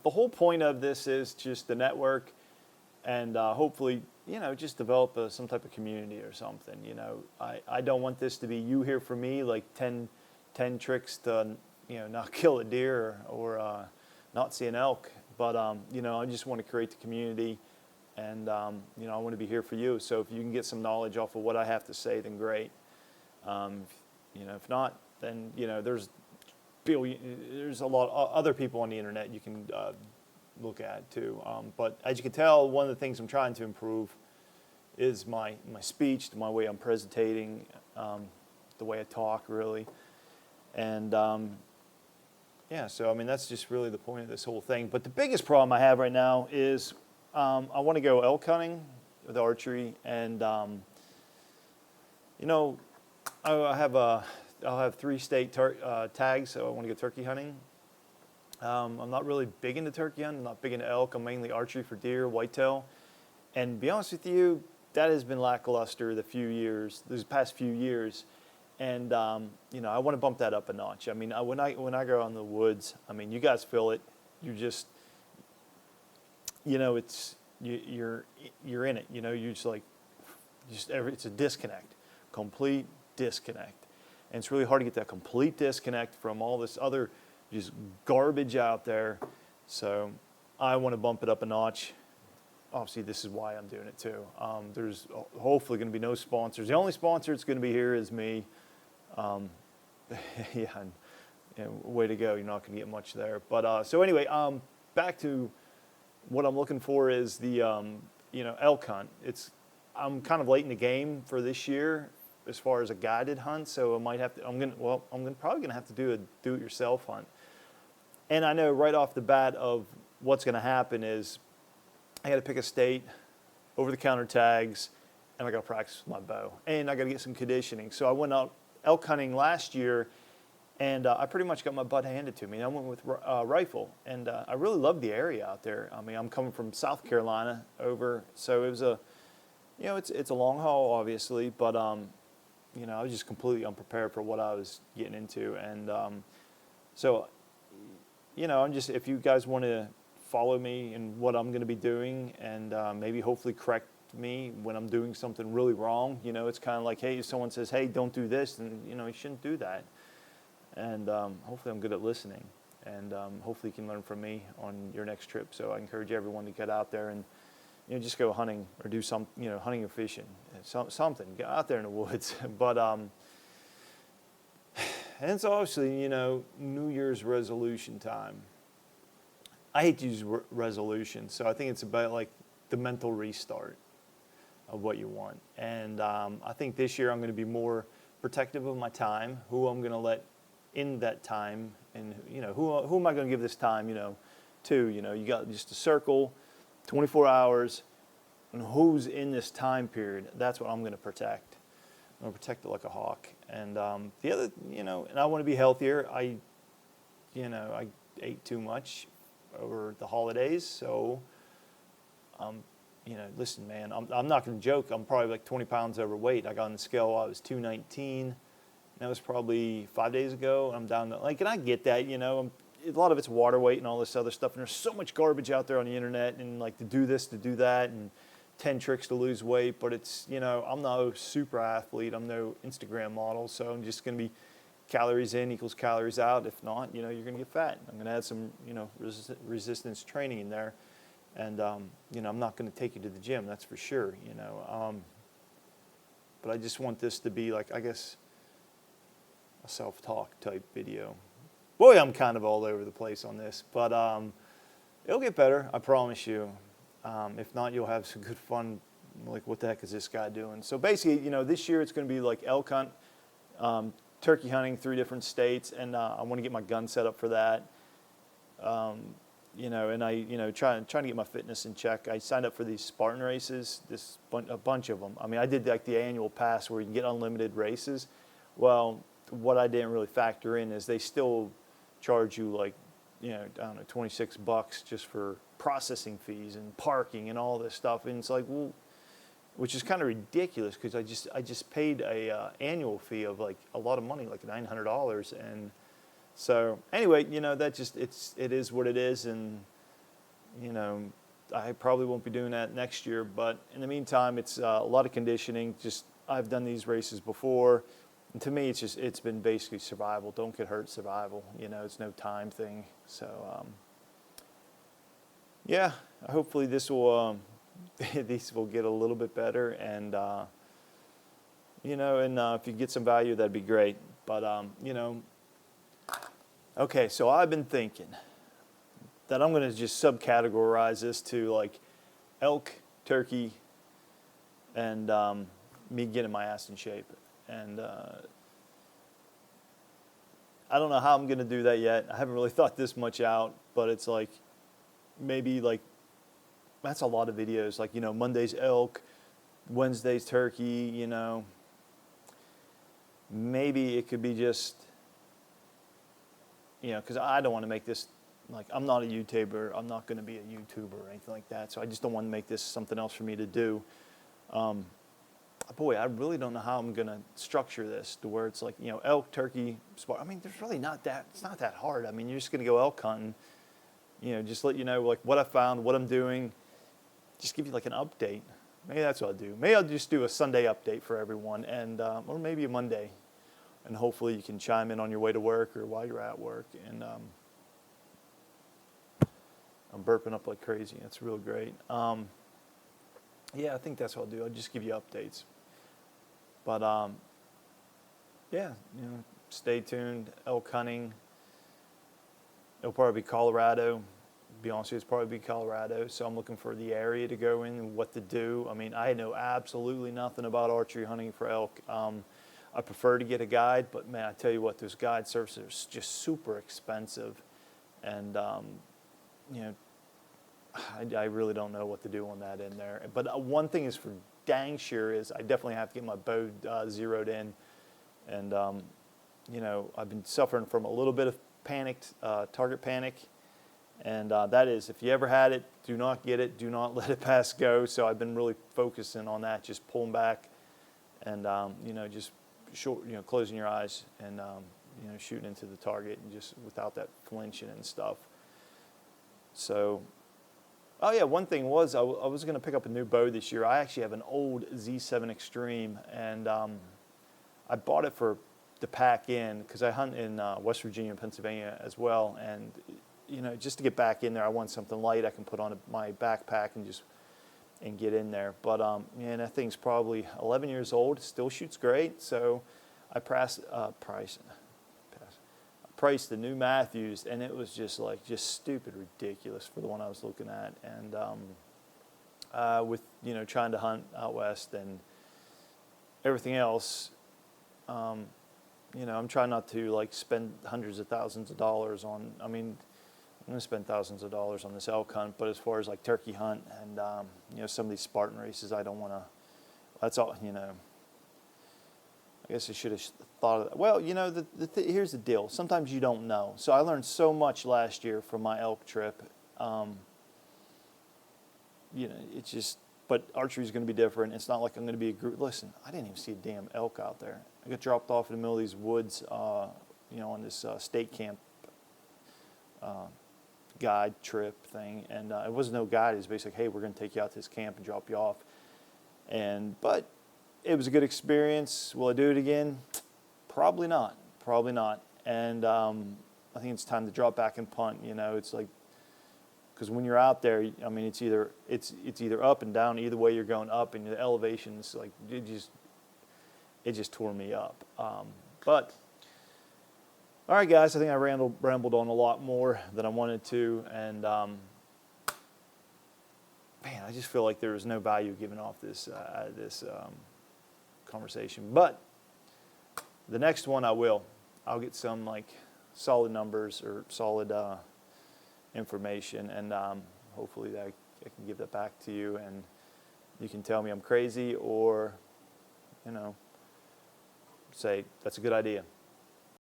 the whole point of this is just the network, and hopefully, just develop some type of community or something. I don't want this to be you hear from me like 10 tricks to, not kill a deer or not see an elk. But, I just want to create the community, and, I want to be here for you. So if you can get some knowledge off of what I have to say, then great. If not, then, there's a lot of other people on the internet you can look at too. But as you can tell, one of the things I'm trying to improve is my speech, my way I'm presenting, the way I talk, really. And so I mean that's just really the point of this whole thing. But the biggest problem I have right now is I want to go elk hunting with archery, and I'll have 3 state tags, so I want to go turkey hunting. I'm not really big into turkey hunting. I'm not big into elk. I'm mainly archery for deer, whitetail. And to be honest with you, that has been lackluster these past few years. And I want to bump that up a notch. I mean, when I go out in the woods, I mean, you guys feel it. You're just, you're in it. You're just like, it's a disconnect, complete disconnect. And it's really hard to get that complete disconnect from all this other just garbage out there. So I want to bump it up a notch. Obviously, this is why I'm doing it too. There's hopefully going to be no sponsors. The only sponsor that's going to be here is me. Way to go. You're not going to get much there. But so anyway, back to what I'm looking for is the elk hunt. I'm kind of late in the game for this year as far as a guided hunt, so I'm probably gonna have to do a do-it-yourself hunt. And I know right off the bat of what's gonna happen is I got to pick a state, over-the-counter tags, and I got to practice with my bow, and I got to get some conditioning. So I went out elk hunting last year, and I pretty much got my butt handed to me. I went with rifle, and I really loved the area out there. I mean, I'm coming from South Carolina over, so it was it's a long haul, obviously, but I was just completely unprepared for what I was getting into, and so I'm just, if you guys want to follow me in what I'm going to be doing, and maybe hopefully correct me when I'm doing something really wrong. It's kind of like, hey, if someone says, hey, don't do this, then you shouldn't do that. And hopefully I'm good at listening, and hopefully you can learn from me on your next trip. So I encourage everyone to get out there and just go hunting or do some hunting or fishing, something. Get out there in the woods. But and it's obviously New Year's resolution time. I hate to use resolutions, so I think it's about like the mental restart of what you want. And I think this year I'm going to be more protective of my time, who I'm going to let in that time, and who am I going to give this time to. You got just a circle, 24 hours, and who's in this time period. That's what I'm going to protect. I'm going to protect it like a hawk. And the other, and I want to be healthier. I ate too much over the holidays, so listen, man, I'm not going to joke. I'm probably like 20 pounds overweight. I got on the scale while I was 219. That was probably 5 days ago. I'm down to, and I get that, a lot of it's water weight and all this other stuff. And there's so much garbage out there on the internet, and like to do this, to do that, and 10 tricks to lose weight. But it's, I'm no super athlete. I'm no Instagram model. So I'm just going to be calories in equals calories out. If not, you're going to get fat. I'm going to add some, resistance training in there. And, I'm not going to take you to the gym, that's for sure, But I just want this to be like, I guess, a self-talk type video. Boy, I'm kind of all over the place on this, but it'll get better, I promise you. If not, you'll have some good fun, like, what the heck is this guy doing? So basically, this year it's going to be like elk hunt, turkey hunting, 3 different states, and I want to get my gun set up for that. And I, trying to get my fitness in check. I signed up for these Spartan races, a bunch of them. I mean, I did like the annual pass where you can get unlimited races. Well, what I didn't really factor in is they still charge you like, I don't know, $26 just for processing fees and parking and all this stuff. And it's like, well, which is kind of ridiculous because I just paid a annual fee of like a lot of money, like $900, and so anyway, that just it is what it is, and I probably won't be doing that next year, but in the meantime, it's a lot of conditioning. Just I've done these races before, and to me, it's been basically survival. Don't get hurt, survival. It's no time thing. So yeah, hopefully this will these will get a little bit better, and if you get some value, that'd be great. But okay, so I've been thinking that I'm going to just subcategorize this to like elk, turkey, and me getting my ass in shape. And I don't know how I'm going to do that yet. I haven't really thought this much out, but it's like maybe like that's a lot of videos. Like, Monday's elk, Wednesday's turkey, maybe it could be just, because I don't want to make this, like, I'm not a YouTuber. I'm not going to be a YouTuber or anything like that. So I just don't want to make this something else for me to do. Boy, I really don't know how I'm going to structure this to where it's like, elk, turkey, spot. I mean, there's really it's not that hard. I mean, you're just going to go elk hunting, just let you know, like, what I found, what I'm doing, just give you, like, an update. Maybe that's what I'll do. Maybe I'll just do a Sunday update for everyone, and or maybe a Monday. And hopefully you can chime in on your way to work or while you're at work. And I'm burping up like crazy. That's real great. Yeah, I think that's what I'll do. I'll just give you updates. But yeah, stay tuned. Elk hunting. It'll probably be Colorado. To be honest with you, it's probably be Colorado. So I'm looking for the area to go in and what to do. I mean, I know absolutely nothing about archery hunting for elk. I prefer to get a guide, but man, I tell you what, those guide services are just super expensive, and I really don't know what to do on that in there. But one thing is for dang sure is I definitely have to get my bow zeroed in, and I've been suffering from a little bit of target panic, and that is, if you ever had it, do not get it, do not let it pass go. So I've been really focusing on that, just pulling back, and just closing your eyes and shooting into the target, and just without that flinching and stuff. So, oh yeah, one thing was I was going to pick up a new bow this year. I actually have an old Z7 Extreme, and I bought it to pack in because I hunt in West Virginia and Pennsylvania as well, and just to get back in there, I want something light I can put on my backpack and get in there. But man, that thing's probably 11 years old. It still shoots great. So I priced the new Matthews, and it was just stupid ridiculous for the one I was looking at. And with trying to hunt out west and everything else, I'm trying not to spend hundreds of thousands of dollars on. I mean, I'm going to spend thousands of dollars on this elk hunt, but as far as turkey hunt and some of these Spartan races, I don't want to. That's all. I guess I should have thought of that. Well, here's the deal. Sometimes you don't know. So I learned so much last year from my elk trip. It's just. But archery is going to be different. It's not like I'm going to be a group. Listen, I didn't even see a damn elk out there. I got dropped off in the middle of these woods, on this state camp guide trip thing, and it was no guide. It was basically, hey, we're going to take you out to this camp and drop you off. But it was a good experience. Will I do it again? Probably not. And I think it's time to drop back and punt. It's like, because when you're out there, I mean, it's either up and down. Either way, you're going up, and the elevations it just tore me up. But all right, guys, I think I rambled on a lot more than I wanted to, and man, I just feel like there was no value given off this conversation. But the next one, I'll get some solid numbers or solid information, and hopefully that I can give that back to you, and you can tell me I'm crazy, or say that's a good idea.